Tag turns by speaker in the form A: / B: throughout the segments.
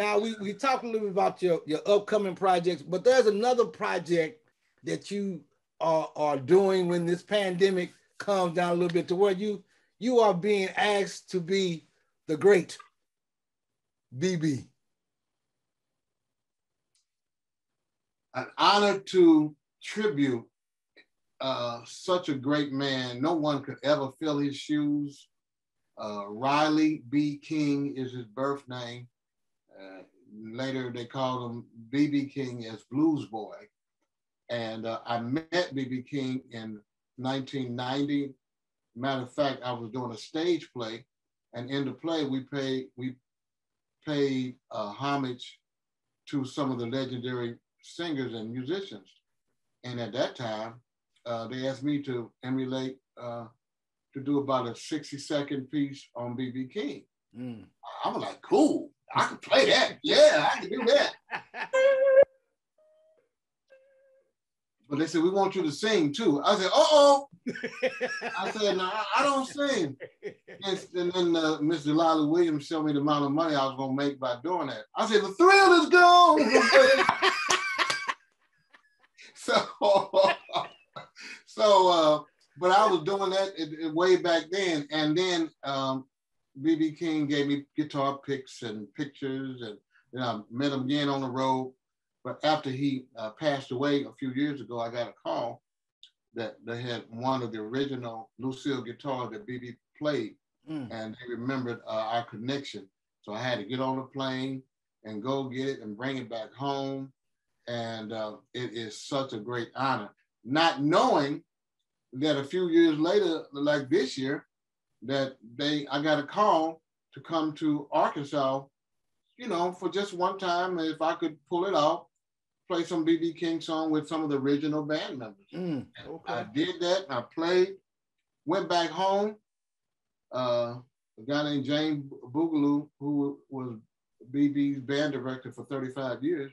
A: now we talked a little bit about your upcoming projects, but there's another project that you are doing when this pandemic calms down a little bit, to where you are being asked to be the great BB.
B: An honor to tribute such a great man. No one could ever fill his shoes. Riley B. King is his birth name. Later they called him BB King as Blues Boy. And I met BB King in 1990. Matter of fact, I was doing a stage play, and in the play we paid homage to some of the legendary singers and musicians. And at that time, they asked me to emulate, to do about a 60-second piece on BB King. I was like, cool, I can play that. Yeah, I can do that. But they said, we want you to sing too. I said, uh-oh. I said, no, I don't sing. And then Miss Delilah Williams showed me the amount of money I was gonna make by doing that. I said, the thrill is gone. But I was doing that way back then. And then BB King gave me guitar picks and pictures, and I met him again on the road. But after he passed away a few years ago, I got a call that they had one of the original Lucille guitars that BB played, and they remembered our connection. So I had to get on a plane and go get it and bring it back home. And it is such a great honor. Not knowing that a few years later, like this year, that I got a call to come to Arkansas, for just one time, if I could pull it off, play some BB King song with some of the original band members. Okay. I did that, I played, went back home. A guy named James Boogaloo, who was BB's band director for 35 years,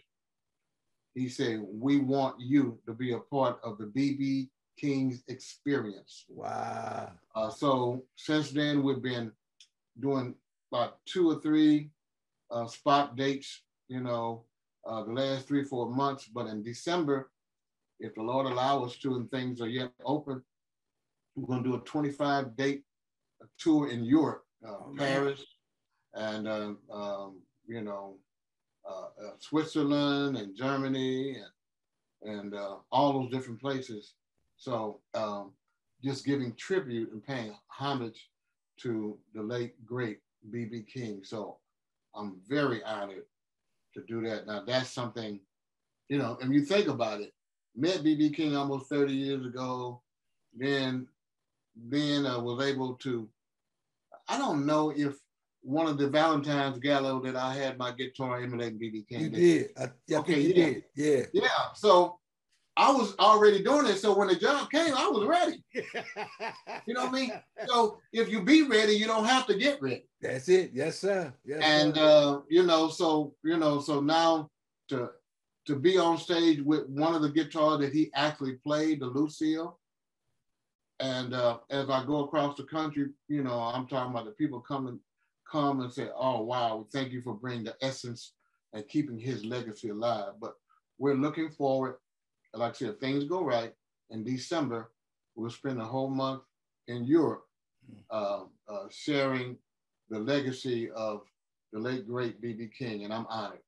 B: he said, we want you to be a part of the BB King's experience.
A: Wow.
B: So since then, we've been doing about 2 or 3 spot dates, the last 3-4 months. But in December, if the Lord allow us to and things are yet open, we're going to do a 25-date tour in Europe, Paris, and Switzerland and Germany and all those different places. So just giving tribute and paying homage to the late, great BB King. So I'm very honored to do that. Now that's something, and you think about it, met BB King almost 30 years ago, then was able to, I don't know if one of the Valentine's Gallo that I had my guitar emulating BB King.
A: You did. You did. Yeah.
B: Yeah. So I was already doing it. So when the job came, I was ready. You know what I mean? So if you be ready, you don't have to get ready.
A: That's it. Yes, sir. Yes,
B: and
A: sir.
B: So now to be on stage with one of the guitars that he actually played, the Lucille. And as I go across the country, I'm talking about the people come and say, oh, wow, thank you for bringing the essence and keeping his legacy alive. But we're looking forward, like I said, if things go right, in December, we'll spend a whole month in Europe sharing the legacy of the late, great BB King, and I'm honored.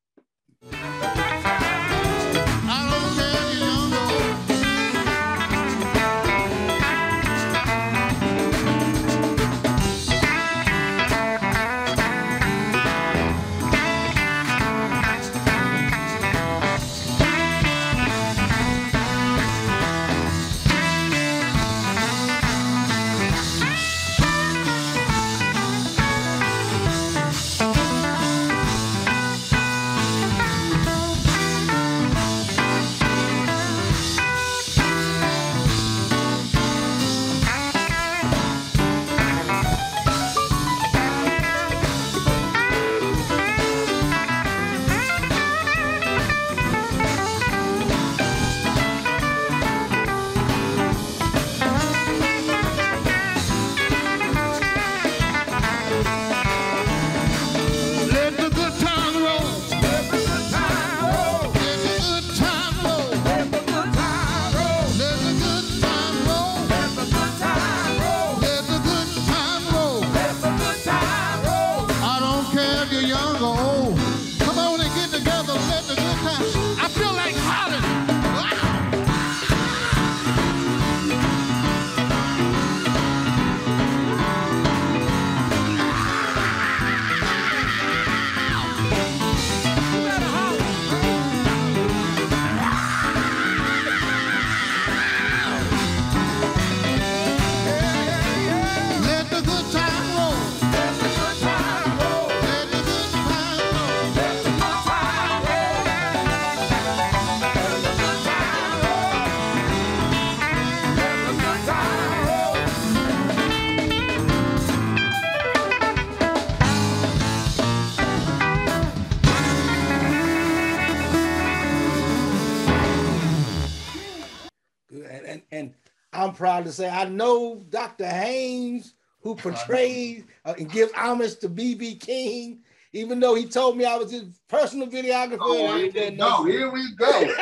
A: I'm proud to say I know Dr. Haynes, who portrays and gives homage to B.B. King, even though he told me I was his personal videographer.
B: Oh, here we go. Here we go.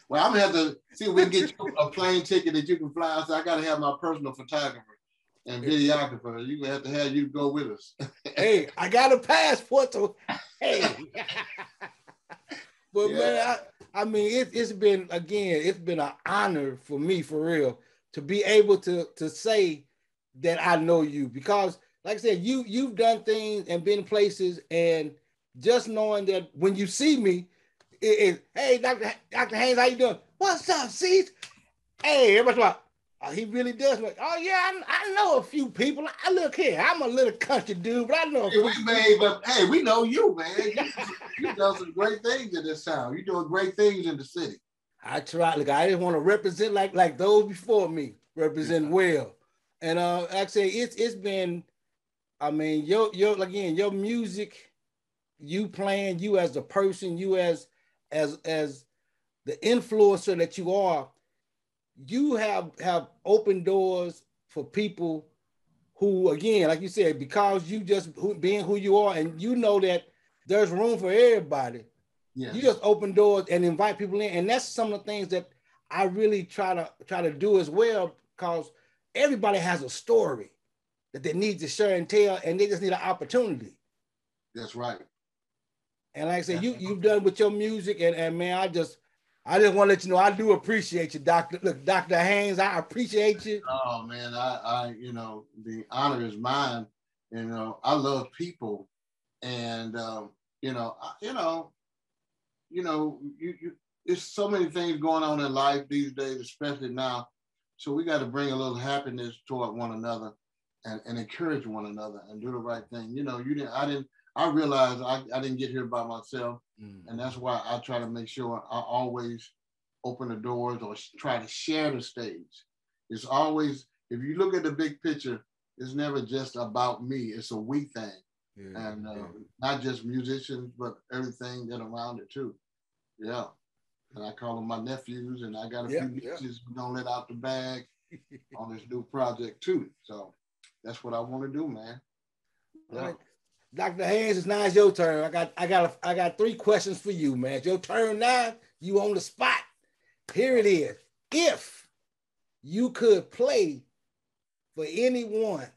B: Well, I'm gonna have to see if we can get you a plane ticket that you can fly. So I gotta have my personal photographer and videographer. You gonna have to have you go with us.
A: Hey, I got a passport, so hey. But man, I mean, it's been an honor for me, for real, to be able to say that I know you, because, like I said, you've done things and been places, and just knowing that when you see me, hey, Dr. Haynes, how you doing? What's up, Cease? Hey, everybody's like, oh, he really does. Like, oh yeah, I know a few people. I look here, I'm a little country dude, but I know a few.
B: Hey, we know you, man. You done some great things in this town. You're doing great things in the city.
A: I try. Look, I just want to represent like those before me, represent well. And like I say, it's been, I mean, your music, you playing, you as a person, you as the influencer that you are, you have opened doors for people who, again, like you said, because you just being who you are, and you know that there's room for everybody. Yes. You just open doors and invite people in, and that's some of the things that I really try to do as well, because everybody has a story that they need to share and tell, and they just need an opportunity.
B: That's right.
A: And like I said, you've done with your music, and man, I just want to let you know I do appreciate you, Doctor. Look, Dr. Haynes, I appreciate you.
B: Oh man, I the honor is mine. I love people, and there's so many things going on in life these days, especially now. So we got to bring a little happiness toward one another, and encourage one another, and do the right thing. I realized I didn't get here by myself, and that's why I try to make sure I always open the doors or try to share the stage. It's always, if you look at the big picture, it's never just about me. It's a we thing. Yeah, and not just musicians, but everything that around it too. Yeah. And I call them my nephews, and I got a few nieces who don't let out the bag on this new project too. So that's what I want to do, man.
A: Yeah. Right. Dr. Haynes, now it's your turn. I got 3 questions for you, man. It's your turn now. You on the spot. Here it is. If you could play for anyone,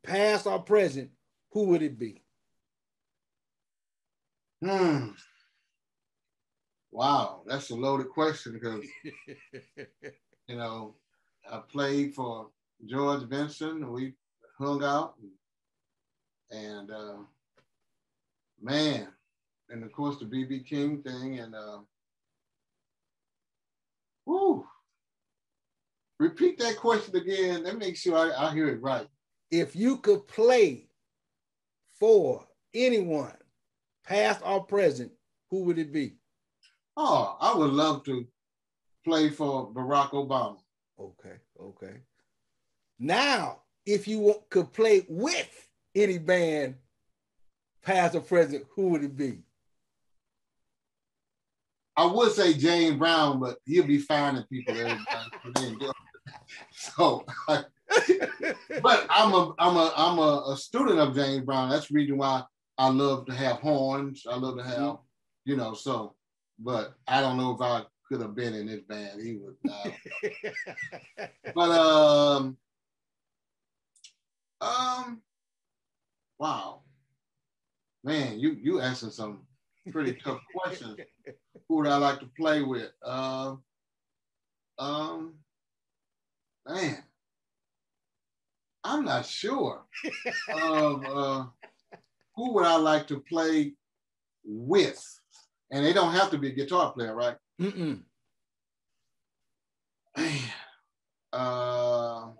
A: past or present, who would it be?
B: Wow, that's a loaded question, because I played for George Benson, and we hung out, and man, and of course the B.B. King thing, and repeat that question again. Let me make sure I hear it right.
A: If you could play for anyone, past or present, who would it be?
B: Oh, I would love to play for Barack Obama.
A: Okay. Now, if you could play with any band, past or present, who would it be?
B: I would say James Brown, but he'll be finding people every time. So, but I'm a student of James Brown. That's the reason why I love to have horns. I love to have, but I don't know if I could have been in this band. He was, but wow, man, you answered some pretty tough questions. Who would I like to play with? Man, I'm not sure. Who would I like to play with? And they don't have to be a guitar player, right? Man, I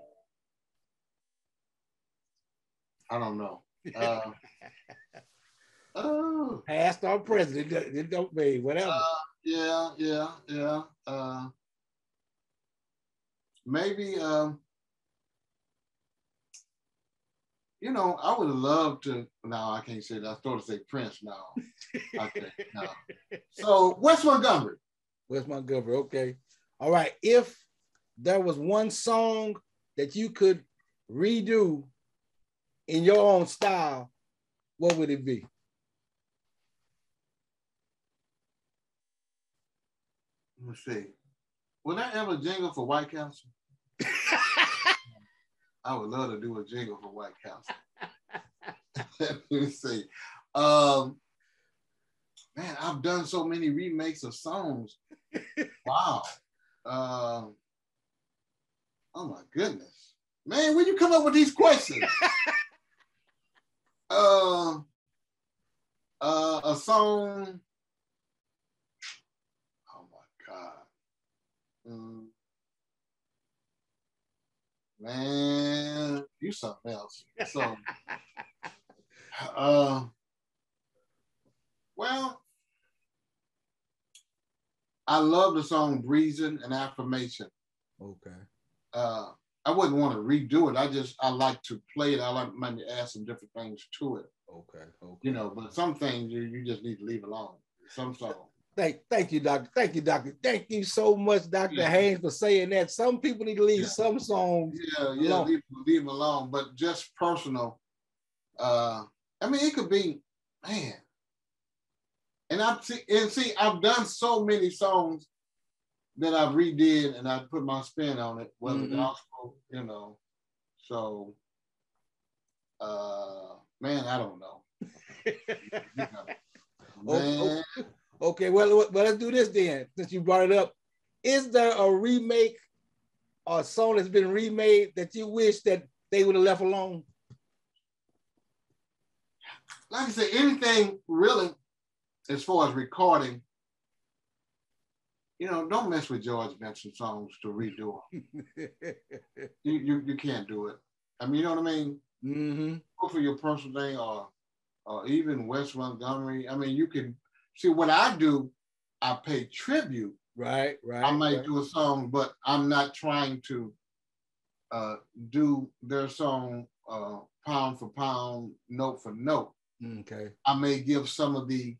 B: don't know.
A: Past or present, it don't mean whatever.
B: Yeah. Maybe, I would love to. No, I can't say that. I thought to say Prince now. Okay, no. So West Montgomery.
A: Okay. All right. If there was one song that you could redo in your own style, what would it be?
B: Let me see. Will I ever jingle for White Castle? I would love to do a jingle for White Castle. Let me see. Man, I've done so many remakes of songs. Wow. Oh my goodness. Man, where you come up with these questions? A song. Oh my God. Man, you something else. So, well, I love the song "Breezing" and "Affirmation."
A: Okay.
B: I wouldn't want to redo it. I like to play it. I like maybe add some different things to it.
A: Okay.
B: You know, but some things you just need to leave alone. Some songs.
A: Thank you, Doctor. Thank you, Doctor. Thank you so much, Dr. Haynes, for saying that. Some people need to leave some songs alone.
B: Leave them alone. But just personal. I mean, it could be, man. And I've done so many songs that I've redid and I put my spin on it, whether gospel, you know. So, man, I don't know. Man.
A: Okay, well, let's do this then. Since you brought it up, is there a remake or a song that's been remade that you wish that they would have left alone?
B: Like I said, anything really, as far as recording, you know, don't mess with George Benson songs to redo them. you can't do it. I mean, you know what I mean?
A: Mm-hmm.
B: Go for your personal thing, or even Wes Montgomery. I mean, you can see what I do. I pay tribute.
A: Right.
B: I might do a song, but I'm not trying to do their song pound for pound, note for note.
A: Okay.
B: I may give some of the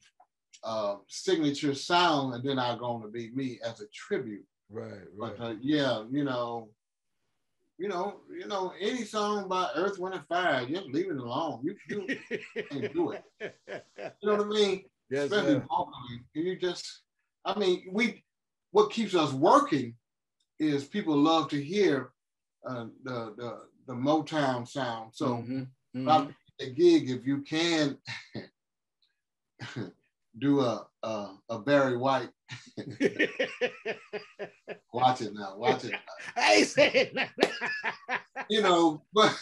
B: signature sound, and then I'm going to be me as a tribute.
A: Right.
B: But yeah, you know, any song by Earth, Wind, and Fire, just leave it alone. You can't do it. You know what I mean?
A: Yes,
B: especially vocally. You just, I mean, what keeps us working is people love to hear the Motown sound. So a gig, if you can do a Barry White, watch it now.
A: I ain't saying that.
B: You know, but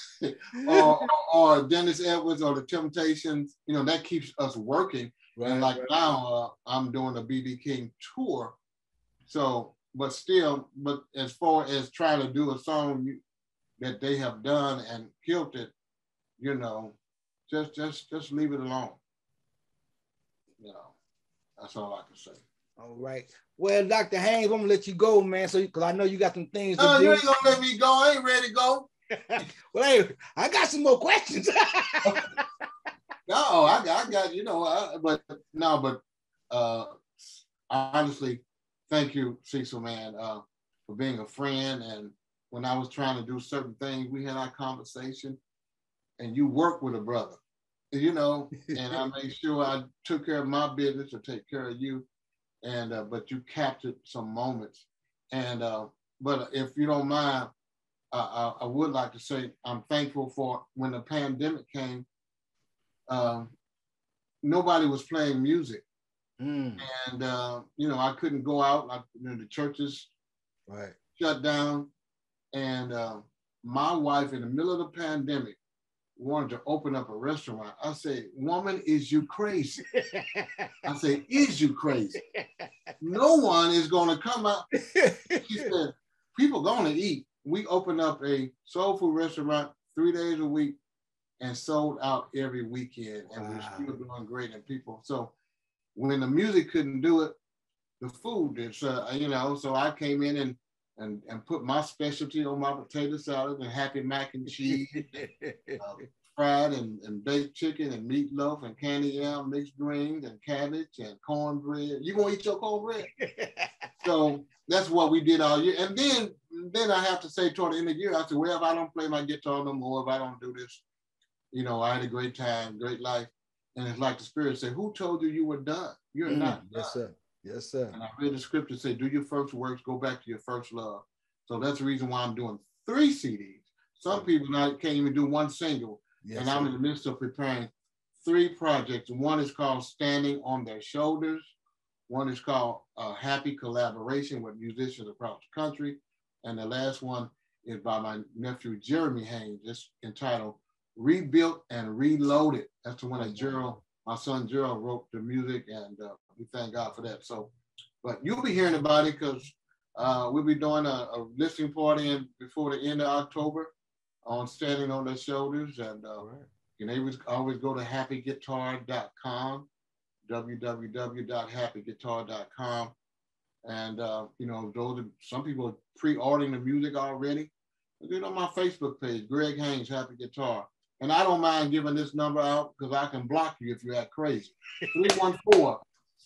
B: or Dennis Edwards or the Temptations, you know, that keeps us working. Right, and like now, I'm doing a BB King tour. So, but as far as trying to do a song that they have done and killed it, you know, just leave it alone. You know, that's all I can say.
A: All right. Well, Dr. Haynes, I'm gonna let you go, man. So, because I know you got some things to do.
B: No, you ain't gonna let me go. I ain't ready to go.
A: Well, hey, I got some more questions.
B: No, I got, you know, but honestly, thank you, Cecil, man, for being a friend. And when I was trying to do certain things, we had our conversation, and you work with a brother, you know, and I made sure I took care of my business to take care of you. And but you captured some moments. And but if you don't mind, I would like to say I'm thankful for when the pandemic came. Nobody was playing music, and you know, I couldn't go out. The churches shut down, and my wife, in the middle of the pandemic, wanted to open up a restaurant. I said, "Woman, is you crazy?" I said, "Is you crazy? No one is going to come out." She said, "People going to eat." We opened up a soul food restaurant 3 days a week and sold out every weekend. And we're still doing great. And people, so when the music couldn't do it, the food did. So, you know, so I came in and put my specialty on my potato salad and happy mac and cheese, fried and baked chicken and meatloaf and candy yam, mixed greens and cabbage and cornbread. You gonna eat your cornbread? So that's what we did all year. And then I have to say toward the end of the year, I said, well, if I don't play my guitar no more, if I don't do this, you know, I had a great time, great life. And it's like the Spirit said, who told you you were done? You're not done.
A: Yes, sir. Yes, sir.
B: And I read the scripture say, do your first works, go back to your first love. So that's the reason why I'm doing 3 CDs. Some people now can't even do 1 single. Yes, and I'm in the midst of preparing 3 projects. One is called Standing on Their Shoulders. One is called Happy Collaboration with musicians across the country. And the last one is by my nephew, Jeremy Haynes. It's entitled Rebuilt and Reloaded. That's the one that Gerald, my son Gerald, wrote the music, and we thank God for that. So, but you'll be hearing about it because we'll be doing a listening party before the end of October on Standing on Their Shoulders. And you can always go to happyguitar.com, www.happyguitar.com. And, you know, some people are pre-ordering the music already. Get on my Facebook page, Gregg Haynes, Happy Guitar. And I don't mind giving this number out because I can block you if you act crazy.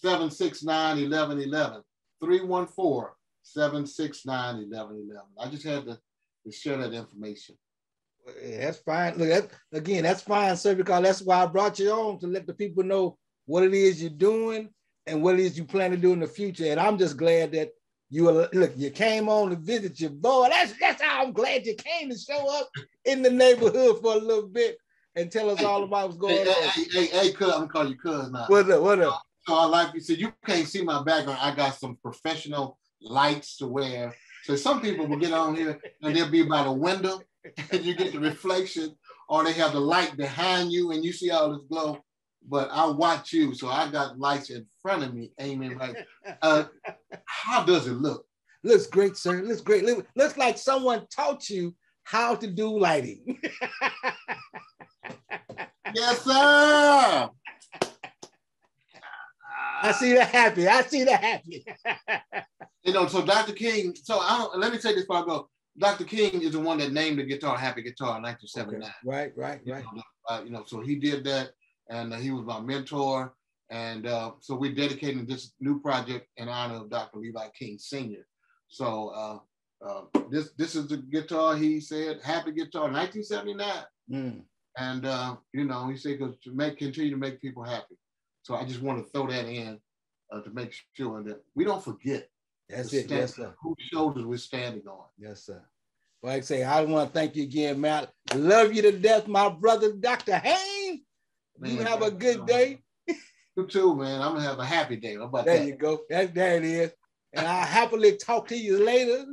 B: 314-769-1111. 314-769-1111. I just had to share that information.
A: Yeah, that's fine. Look, that's fine, sir, because that's why I brought you on, to let the people know what it is you're doing and what it is you plan to do in the future. And I'm just glad that you came on to visit your boy. That's how I'm glad you came to show up in the neighborhood for a little bit and tell us all about what's going on.
B: Hey, cuz, I'm gonna call you cuz now.
A: What up?
B: So like you said, you can't see my background. I got some professional lights to wear. So some people will get on here and they'll be by the window and you get the reflection, or they have the light behind you and you see all this glow. But I watch you, so I got lights in front of me aiming right. How does it look?
A: Looks great, sir. Looks great. Looks like someone taught you how to do lighting.
B: Yes, sir.
A: I see the happy.
B: You know, so Dr. King, let me say this before I go. Dr. King is the one that named the guitar Happy Guitar in 1979.
A: Okay. Right.
B: You know, so he did that. And he was my mentor. And so we're dedicating this new project in honor of Dr. Levi King Sr. So this is the guitar, he said, Happy Guitar, 1979. And, you know, he said, to continue to make people happy. So I just want to throw that in to make sure that we don't forget.
A: That's it, yes, sir.
B: Whose shoulders we're standing on.
A: Yes, sir. Well, like I say, I want to thank you again, Matt. I love you to death, my brother, Dr. Haynes. Man, you have a good day.
B: You too, man. I'm gonna have a happy day. How about
A: there
B: that?
A: You go. There it is. And I'll happily talk to you later.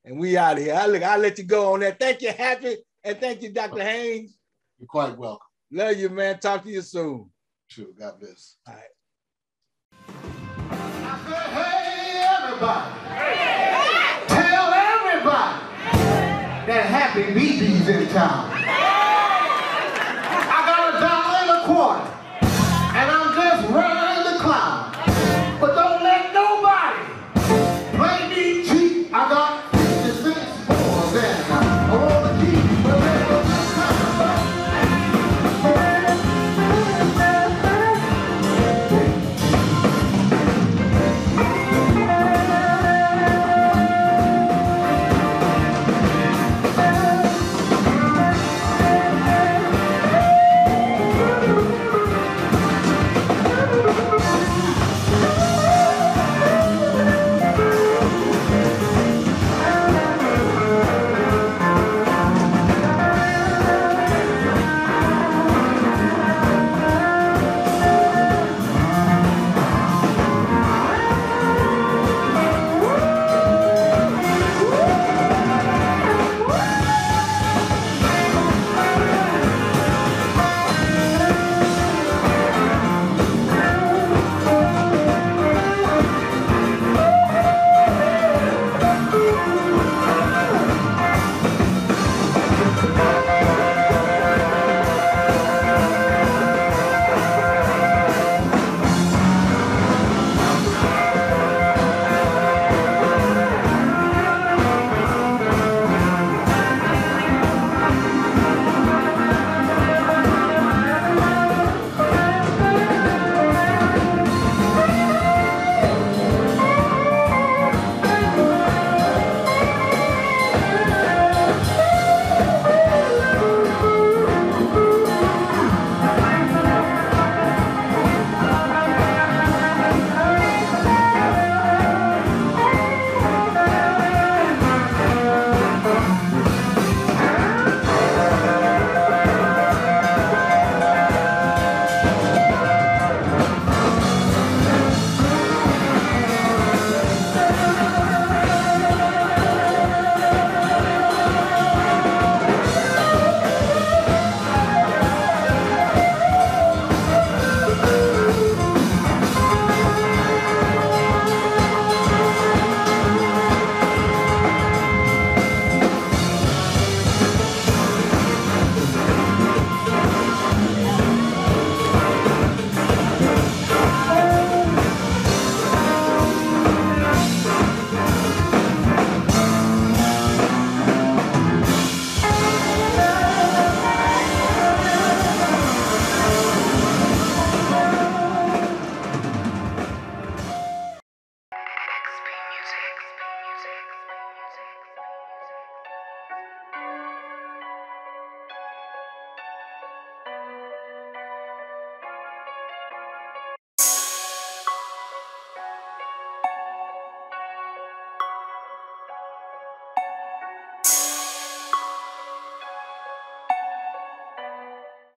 A: And we out of here. I'll let you go on that. Thank you, Happy, and thank you, Dr. Haynes.
B: You're quite welcome.
A: Love you, man. Talk to you soon.
B: True. God bless.
A: All right.
C: Hey, everybody. Tell everybody that Happy BB's in town. I got $1.25, and I'm just running the clown. But don't let nobody play me cheap. I got 50 cents more than I want to keep.
D: music.